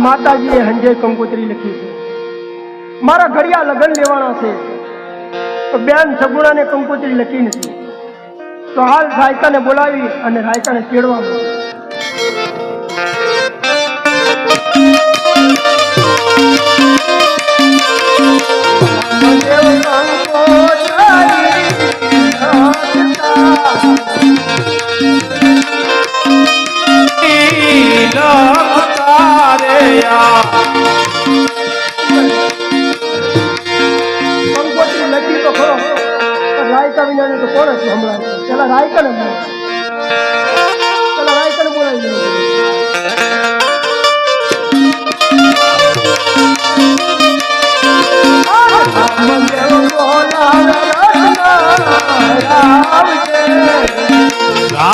માતાજીએ હંજે કંકોત્રી લખી છે, મારા ઘડિયા લગ્ન લેવાના છે તો બેન સગુણાને કંકોત્રી લખી નથી, તો હાલ રાયકાને બોલાવી અને રાયકાને તેડવા કંકોત્રી લખી તો ખરો, રાયકા વિના તો કોણ હતું હમણાં? પેલા રાયકાને બોલાવી રામને બોલાવે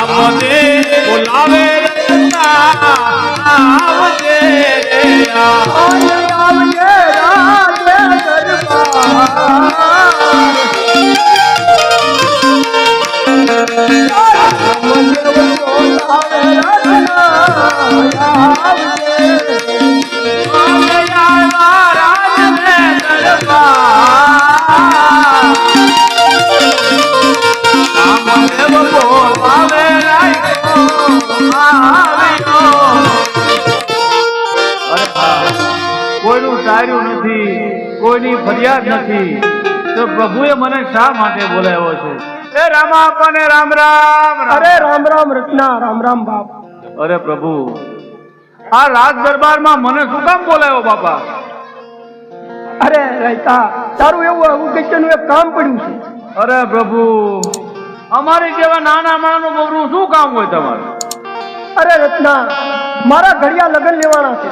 આવજે કોઈનું ટાળ્યું નથી, કોઈની ફરિયાદ નથી, તો પ્રભુએ મને શા માટે બોલાવ્યો છે? એ રામા આપને રામ રામ. અરે રામ રામ રત્ના, રામ રામ બાપ. અરે પ્રભુ, આ રાજ દરબારમાં મને શું કામ બોલાવ્યો બાપા? અરે રાયકા, તારું એવું અગત્યનું એક કામ પડ્યું છે. અરે પ્રભુ, અમારી જેવા નાના માણસનું બબરું શું કામ હોય તમારે? અરે રત્ના, મારા ઘડિયા લગ્ન લેવાના છે,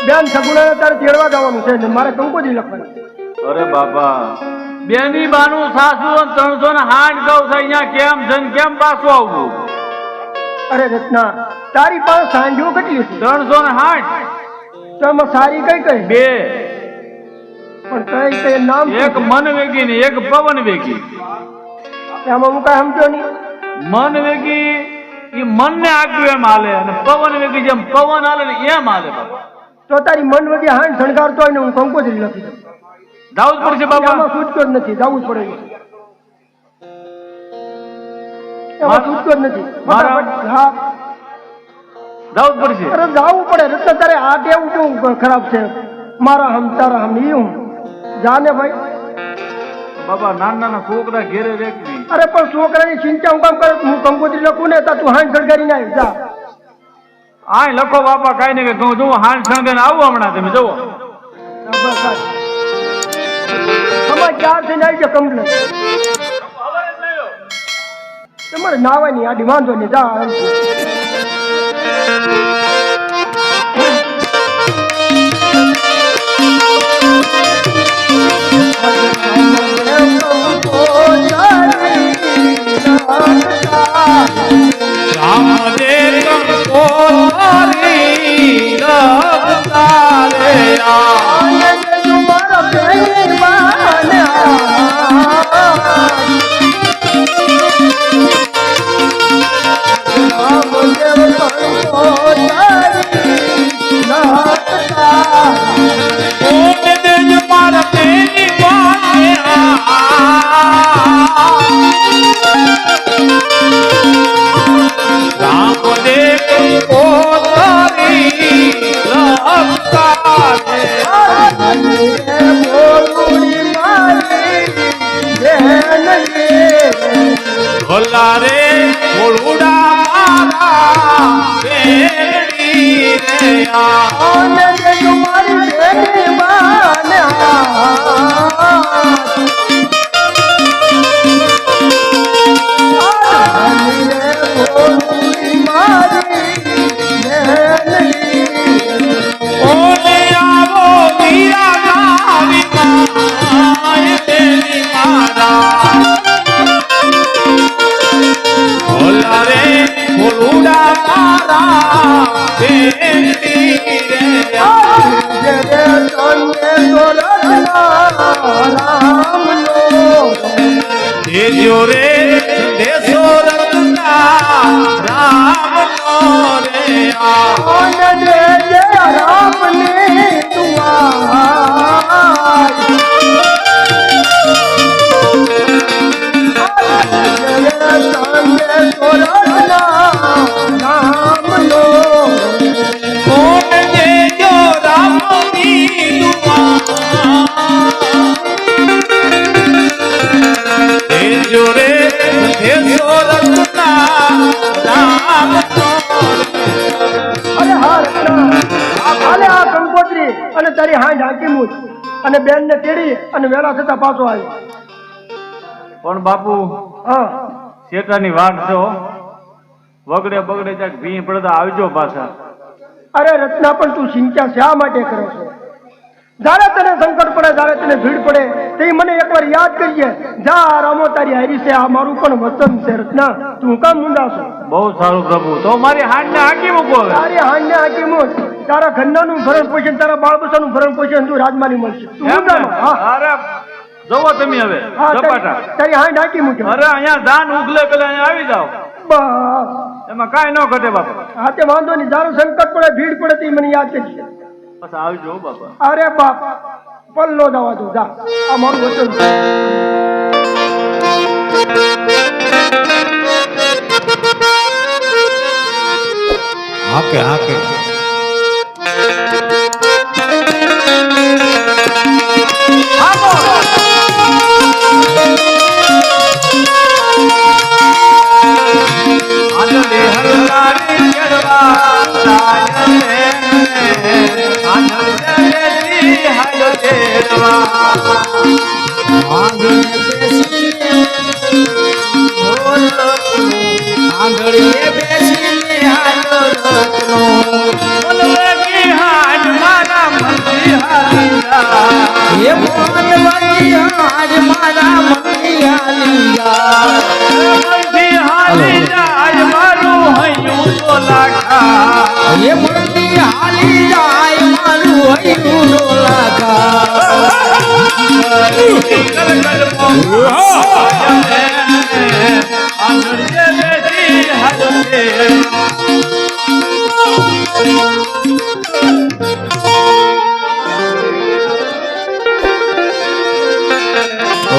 બેન સગુણાને તારે તેડવા જવાનું છે ને મારે કંકોત્રી લખવાની. અરે બાપા, બેની બાનું સાસુ 360 ગૌ છે, અહીંયા કેમ જન કેમ પાછું આવવું? અરે રત્ના, તારી પાસે સાંજો કેટલી છે? 360. તો એમાં સારી કઈ કઈ? 2. પણ કઈ કઈ નામ? એક મન વેગી ને એક પવન વેગી. એમાં હું કઈ સમજો નહીં. મન વેગી એ મન ને આગ્યું એમ હાલે, અને પવન વેગી જેમ પવન હાલે ને એમ હાલે બાપા. તો તારી મન વગી હાંડ શણગારતો હોય ને હું કંકોત્રી લખી દઉં. જવું જ પડશે બાપા. એમાં છૂટકો જ નથી, જવું જ પડે. એમાં છૂટકો જ નથી. હા, જવું જ પડશે. અરે જવું પડે રત્ના, તારે આ ટેવું કેવું ખરાબ છે? મારા હમ તારા હમ ઈ હું જાને ભાઈ. બાપા નાના નાના છોકરા ઘેરે રેકવી. અરે પણ છોકરાની ચિંતા હું કામ કરે? હું કંકોત્રી લખું ને તો તું હાંડ શણગારી ના જા. આય લખો બાપા, કઈ નહીં કે જુઓ હાંડ સંગે આવું હમણાં તમે જુઓ. તમારે ચાર થઈને આવી જાય કમ્પ્લેટ. તમારે નાવાની આડી વાંધો નહીં, જા. રે ઓળુડા બેડી રે આને તમારી બેની માને રે હાલે આ કંકોત્રી અને તારી હાંડ હાકી મૂક અને બેન ને તેડી અને વેલા થતા પાછો આવ્યો. પણ બાપુ હા શેઠાની વાત છે હો. વગડે બગડે ક્યાંક ભી પડતા આવજો પાછા. અરે રચના પણ તું ચિંતા શા માટે કરો છો? જ્યારે તને સંકટ પડે જ્યારે તને ભીડ પડે તે મને એકવાર યાદ કરીએ. જા રામો તારી હારી છે, આ મારું પણ વતન છે. રચના તું કામ મુંડાશો? બહુ સારું પ્રભુ. તો મારી હાંડને હાકી મૂકો હવે. તારી હાંડને હાકી મૂક. તારા ઘરનાનું ભરણ પોષણ, તારા બાળ બચ્ચાનું ભરણ પોષણ તું રાજમાની મળશે. તું એમ ને? મુંડામાં. હા અરે જવો તમે હવે હા, ઝપાટા. તારી હાંડ હાકી મૂકે. અરે અહીંયા ધાન ઉગલે પેલા અહીંયા આવી જાઓ. બસ એમાં કાંઈ ન ઘટે બાપા. હા તે વાંધો નહીં. તારું સંકટ પડે ભીડ પડે તે મને યાદ કરશે. બસ આવજો હો બાપા. અરે બાપ પલ્લો જવા દો. જા આ મારું વચન છે. હાકે હાકે આંધળી હરલારી કેળવા રાજને આંધળી હાલો કેળવા આંગળીએ બેસીને હાલો રત્નો બોલવાથી હાથ મારા મનથી હાલી જા. એ મોહનવાજી આજ મારા મનની આલિયા મનથી હાલી જાય મારું હૈયું તો લાખા. એ મનની હાલી જાય મારું હૈયું ડોલાકા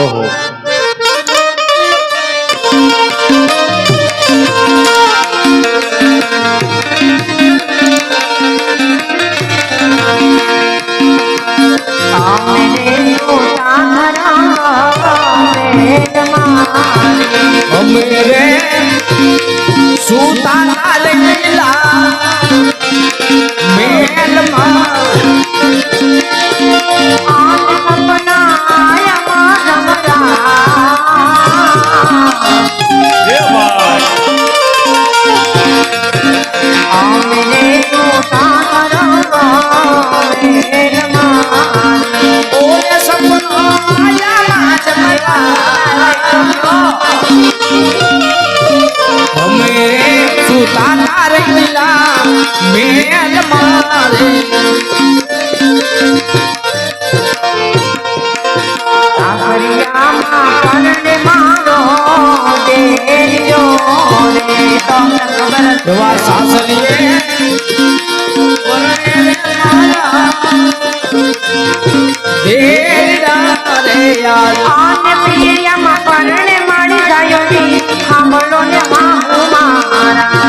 ઓહો અમેરે સુતાના લીલા મેલમાં ઓલે સપનો આયા અમેરે સુતાના લીલા મેલમાં સાસરીએ રે યાર આને પીરિયામાં પરણે માડી ગયો ઈ સાંભળો ને માહુ મારા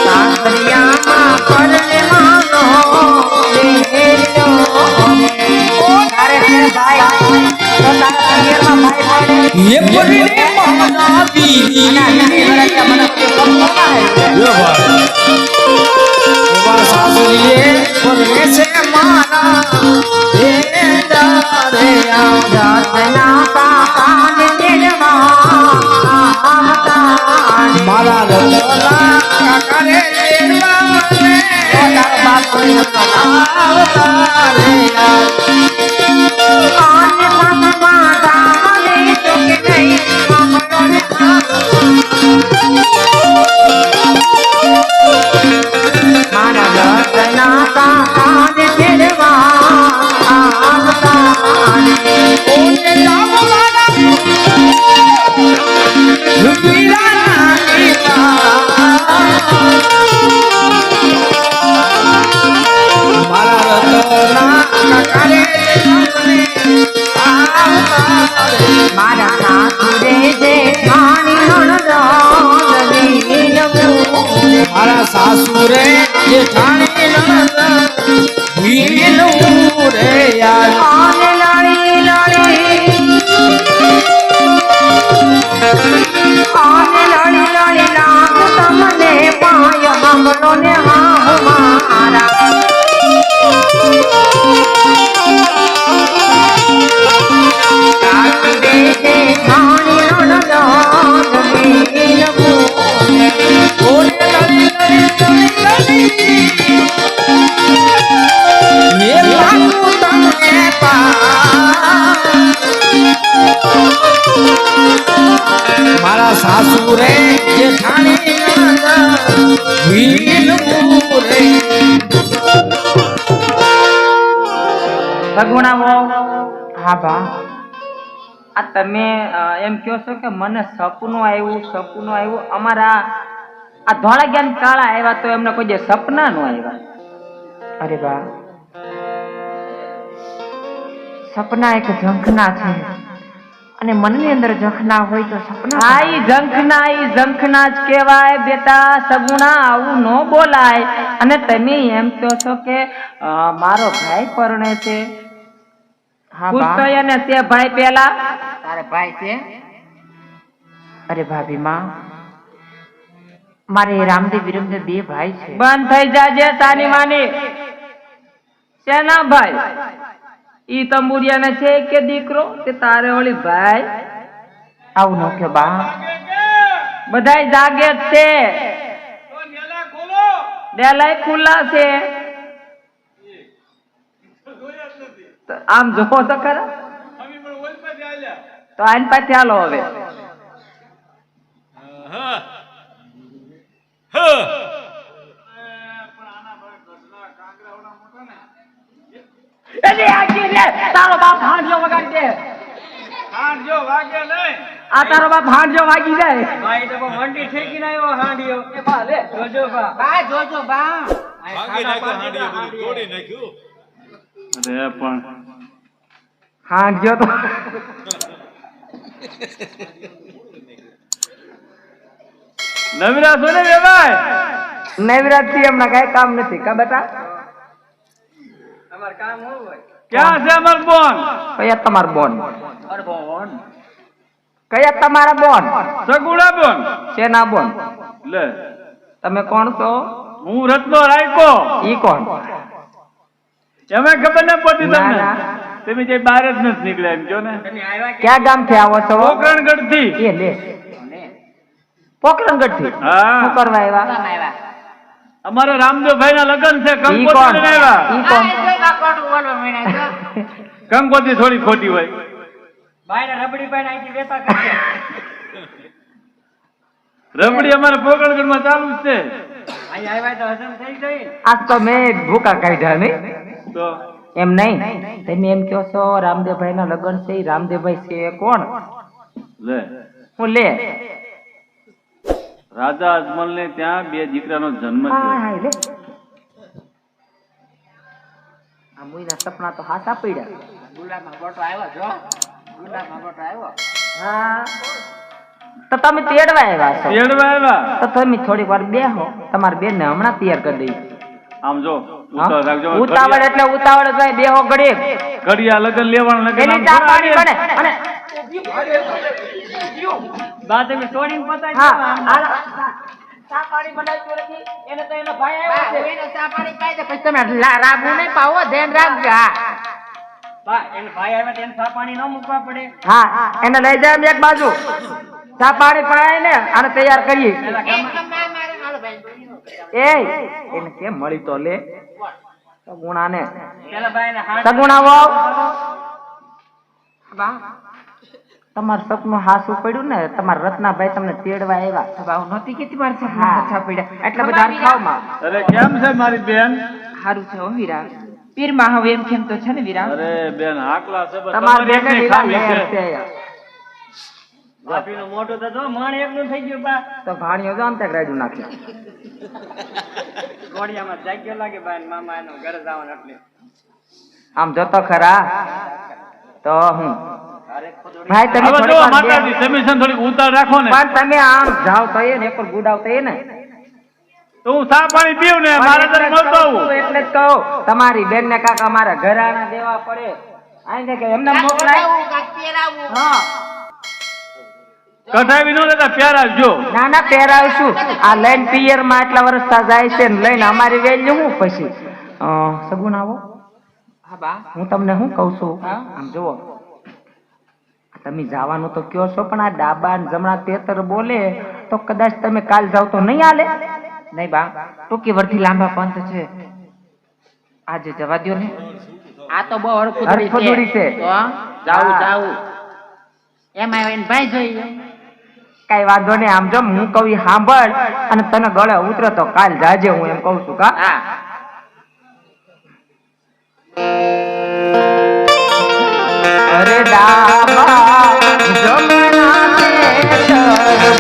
સાસરિયામાં પરણે માનો દેજો ને તારે હે ભાઈ તો તારા પિયરમાં ભાઈ પડે એ પરણે મહાનાવી સાસરીએ પરણે છે મારા હે રે જાતના પાપાને નિર્મા મારા રતલા કાકારે લેવાને તારા બાપુને આવતારે આને પાપા દાને તો કે નહીં સાંભળો ને મારા રતના પાપાને નિર્મા ઓને લાવવાના વીરાના લીલા મારા રતના કાકારે મારા નાથુરે જે ખાણી નણદ મારા સાસુરે જેઠાણી નણંદ વીનું રે યાર આને લાડી લાડી આને લાડી લાડી લાગ તમને પાય સગુણાવો હા બા આ તમે એમ કહો છો કે મને સપનું આવ્યું અમારા આ ધોળા જ્ઞાન કાળા આવ્યા તો એમને કોઈ જે સપના નો આવ્યા અરે બા સપના એક ઝંખના છે અને મનની અંદર ઝંખના હોય તો સપના હા ઈ ઝંખના જ કહેવાય બેટા સગુણા આવું ન બોલાય અને તમે એમ કહો છો કે મારો ભાઈ પરણે છે હા પૂછતો એને તે ભાઈ પેલા તારે ભાઈ છે અરે ભાભી માં મારે રામદેવ વિરમદેવ બે ભાઈ છે બંધ થઈ જાજે તાની માની શેના ભાઈ ઈ તંબુરિયાને છે કે દીકરો તે તારે ઓલી ભાઈ આવું ન કે બા બધાય જાગે જ છે ડેલાય ખુલ્લા છે આમ જોવો તો ખરા તો આઈન પાસે હાલો હવે તારો બાપ હાંડ્યો વગાડી દે હાંડ્યો વાગે નહીં આ તારો બાપ હાંડ્યો વાગી જાય ભાઈ તો મંડી ઠેકી ના આવ્યો હાંડ્યો એ બા લે જોજો બા ભાગી નાખ્યો હાંડીએ બધું તોડી નાખ્યું. અરે પણ હાંડ્યો તો નવરા છો ને વેવાય નવરાત થી હમણાં કઈ કામ નથી કા બેટા ક્યાં છે અમાર બોન કયા તમાર બોન કયા તમારા બોન સગુણા બોન શેના બોન લે તમે કોણ છો હું રત્નો રાયકો ઈ કોણ એમાં ખબર ના પડતી ના, તમને ના. તમે જે બહાર જ નથી નીકળ્યા એમ જો ને ક્યાં ગામ થી આવો છો પોકરણગઢ થી એ લે પોકરણગઢ થી હા. શું કરવા આવ્યા અમારા રામદેવભાઈ ના લગ્ન છે ઈ કોણ કંકોત્રી આવ્યા ઈ કોણ કંકોત્રી થોડી ખોટી હોય રબડી અમારા પોકરણગઢ માં ચાલુ જ છે આજ તો મેં ભૂકા કાઢ્યા નહીં તો એમ નહીં તમે એમ કહો છો રામદેવભાઈ ના લગ્ન છે ઈ રામદેવભાઈ છે એ કોણ લે હું લે રાજા અજમલ ને ત્યાં બે દીકરાનો જન્મ થયો હાય લે આ મુઈના સપના તો હાસા પડ્યા હા તો તમે તેડવા આવ્યા છો તેડવા આવ્યા તો તમે થોડી વાર બેહો તમારી બેન ને હમણાં તૈયાર કરી દઈ આમ જો ઉતાવળ રાખજો ઉતાવળ એટલે ઉતાવળ જાય બેહો ઘડી ઘડિયા લગન લેવાનું લગન એની આમ ચા થોડા પાણી બને અને હા ચા પાણી બનાવજો નથી એને તો એનો ભાઈ આવ્યો છે એને ચા પાણી પાઈ દે પછી તમે રાગુ નહીં પાવો ધ્યાન રાખજો હા એને લઈ જાય એક બાજુ ચા પાણી પડાય ને અને તૈયાર કરીએ એને કેમ મળી તો લે સગુણા ને સગુણા વાવ તમારું સપનું હાસું પડ્યું ને તમારા રત્નાભાઈ તમને તેડવા આવ્યા નહોતી કે તમારે સપના હાસા પડ્યા એટલા બધા ખાવમાં અરે કેમ છે મારી બેન સારું છે હો વીરા પીરમાં હવે એમ કેમ તો છે ને વીરા અરે બેન હાકલા છે બસ તમાર તમારી બેને એકની વીરા ખામી લેર છે. છે ભાભીનું મોઢું તો જો માણ એકનું થઈ ગયું બા તો ભાણિયો જો આમ ત્યાં રાડું નાખ્યું ગોળિયામાં જાગ્યો લાગે બા મામા એનો ઘર જવાનું એટલે આમ જોતો ખરા તો હું ભાઈ તમે હવે થોડીક જો વાર માતાજી બે- તમે છે ને થોડીક ઉતાર રાખો ને પણ તમે આમ જાવ તો એ ને એક ગુડાવ તો એ ને તો હું ચા પાણી પીવું ને મારે તને મળતો આવું એટલે જ કહું તમારી બેન ને કાકા અમારા ઘરાણા દેવા પડે આઈ કે એમને મોકલાય હા કઢાવી નો લેતા પ્યારા જો ના ના પહેરાવશું આ લઈને પિયર માં આટલા વર્ષ જાય છે ને લઈને અમારી વેલ્યુ હું પછી સગુણ આવો હું તમને શું કઉ છું આમ જુઓ તમે જવાનું તો કયો છો પણ આ ડાબા ને જમણા તેતર બોલે તો કદાચ તમે કાલ જાવ તો નહીં હાલે નહીં બા ટૂંકી વર્થી લાંબા પંથ છે આજે જવા દ્યો ને આ તો બહુ હરફદુરી છે જાવું જાવું એમાં એને ભાઈ જોઈએ કઈ વાંધો નહીં આમ જો હું કહું ઈ સાંભળ અને તને ગળે ઉતરે તો કાલ જાજે હું એમ કહું છું કા અરે ડાબા જમણા તે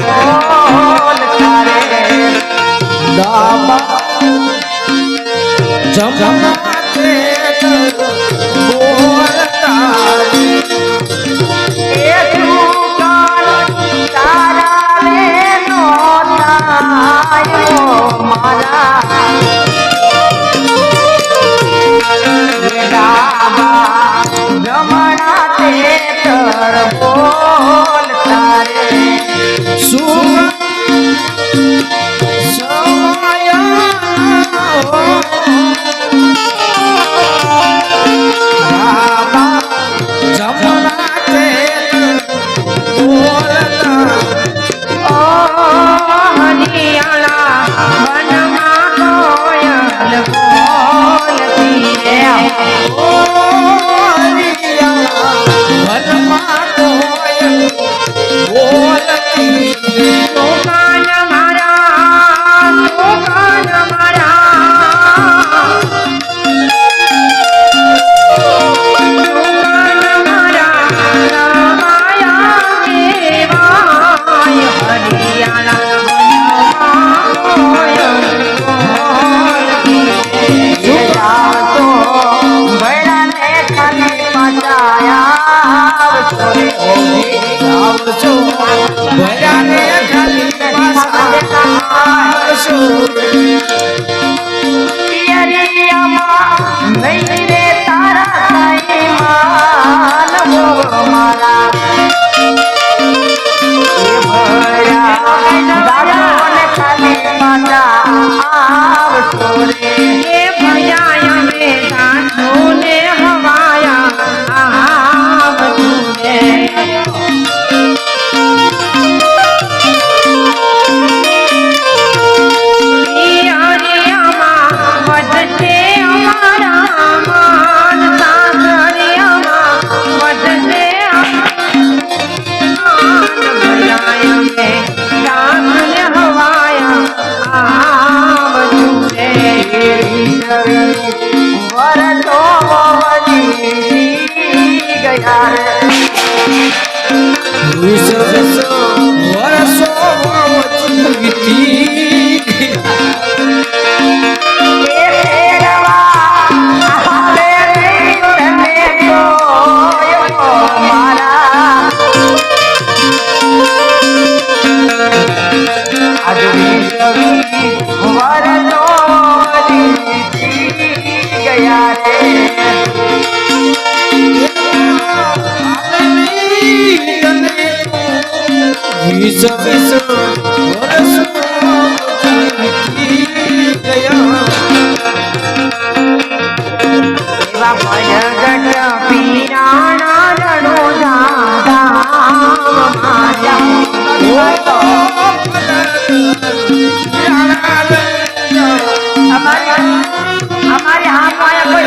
બોલ તારે દાબા જમના તે બોલતા એ દુકાન તારા લેનો થાયો મારા એ ડાબા જમણા તે બોલ તારે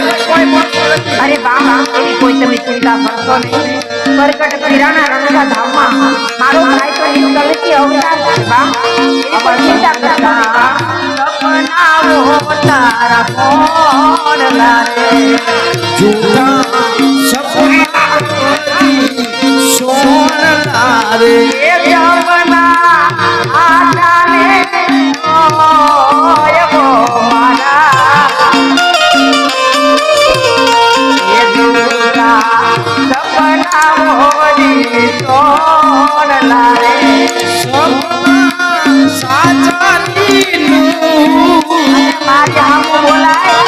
અરે બાબા એવી કોઈ તમે ચિંતા કરશો નહીં. પ્રગટ પીરાના રંગના ધામમાં મારો ભાઈ તો નિષ્કલંકી અવતાર છે બા. એવી કોઈ ચિંતા કરશો નહીં બા. સપનાઓ તારા કોણ લારે જૂઠા સપના સોના રે એ સપના આટાને ઓય વો મારા એ દુરા સપના મોરી સોણ લારે સપના સાચા નીનું મારી હામું બોલાય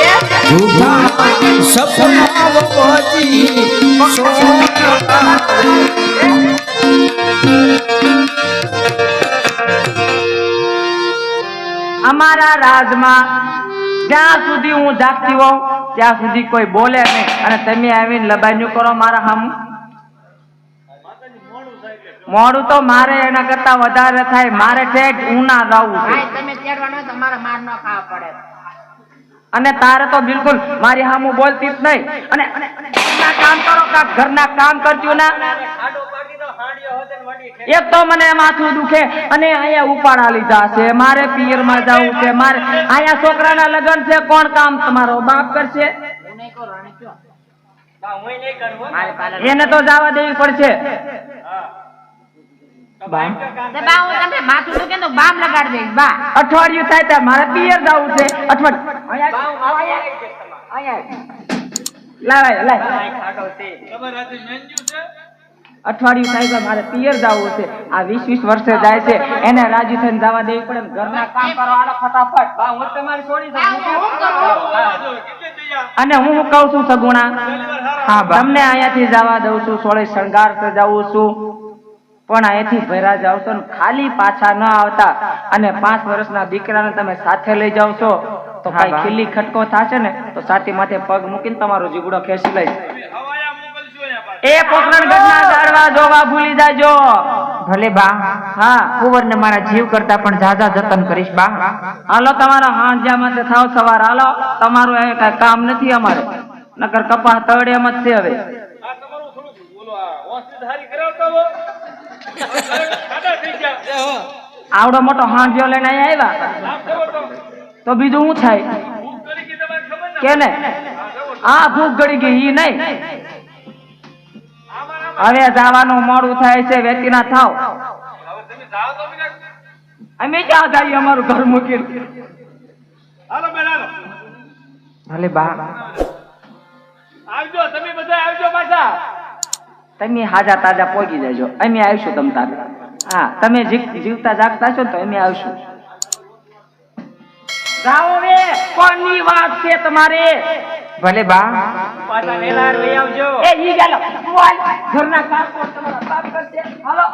એ જૂઠા સપના વજી સોના અમારા રાજમાં જ્યાં સુધી હું જાગતી હોઉં ત્યાં સુધી કોઈ બોલે નહીં અને તમે આવીને લબાન્યું કરો મારા સામું. મોડું તો મારે એના કરતા વધારે થાય. મારે ઠેઠ ઉના જવું છે તમે તેડવાનો તમારે માર ન ખાવા પડે. અને તારે તો બિલકુલ મારી સામું બોલતી જ નહીં. અને ઘરના કામ કરો કાક ઘરના કામ કરજો ના. એક તો મને માથું દુખે અને અહીંયા ઉપાડા લીધા છે. મારે પિયરમાં જવું છે. મારે અહીંયા છોકરાના લગ્ન છે. કોણ કામ તમારો બાપ કરશે? એને તો જવા દેવી પડશે બા તે બા હું તમને માથું દુખે તો બામ લગાડી દઈશ બા. અઠવાડિયું થાય ત્યાં મારે પિયર જવું છે અઠવાડિયું અઠવાડિયું થાય તો મારે પિયર જવું છે આ 20-20 વર્ષે જાય છે એને રાજી થઈને જવા દેવી પડે ને ઘરના કામ કરો હાલો ફટાફટ બા, હું શું કરું? અને હું શું કહું છું સગુણા હા તમને અહીંયાથી જવા દઉં છું સોળે શણગાર સજાવું છું પણ અહીંયાથી ભેરા જાવ છો ને ખાલી પાછા ન આવતા અને 5 વર્ષના દીકરાને તમે સાથે લઈ જાવ છો તો કઈ ખીલી ખટકો થશે ને તો છાતી માથે પગ મૂકીને તમારો જીગડો ખેંચી લઈશ એ પોકરણગઢના ઝાડવા જોવા ભૂલી જાજો ભલે બા હા કુંવરને મારા જીવ કરતા પણ જાજા જતન કરીશ બા હાલો તમારા હાંજ્યામાં થાવ સવાર હાલો તમારું એ કઈ કામ નથી અમારે નકર કપા તળે એમ જ છે હવે આવડો મોટો હાંજ્યો લઈને અહીંયા આવ્યા તો બીજું શું થાય કે ને આ ભૂખ ગળી ગઈ ઈ નહીં હવે જવાનું મોડું થાય છે વેચીના થાવ અમે ક્યાં જઈએ અમારું ઘર મૂકી ભલે બા આવજો તમે બધા આવજો પાછા તમે હાજા તાજા પોગી જજો અમે આવીશું તમ તારે હા તમે જીવતા જાગતા છો ને તો અમે આવીશું જાઓ વે કોની વાત છે તમારે ભલે બા પાછા વેલા લઈ આવજો એ ઈ ગાલો બોલ ઘરના કામ તમારા કામ કરશે હાલો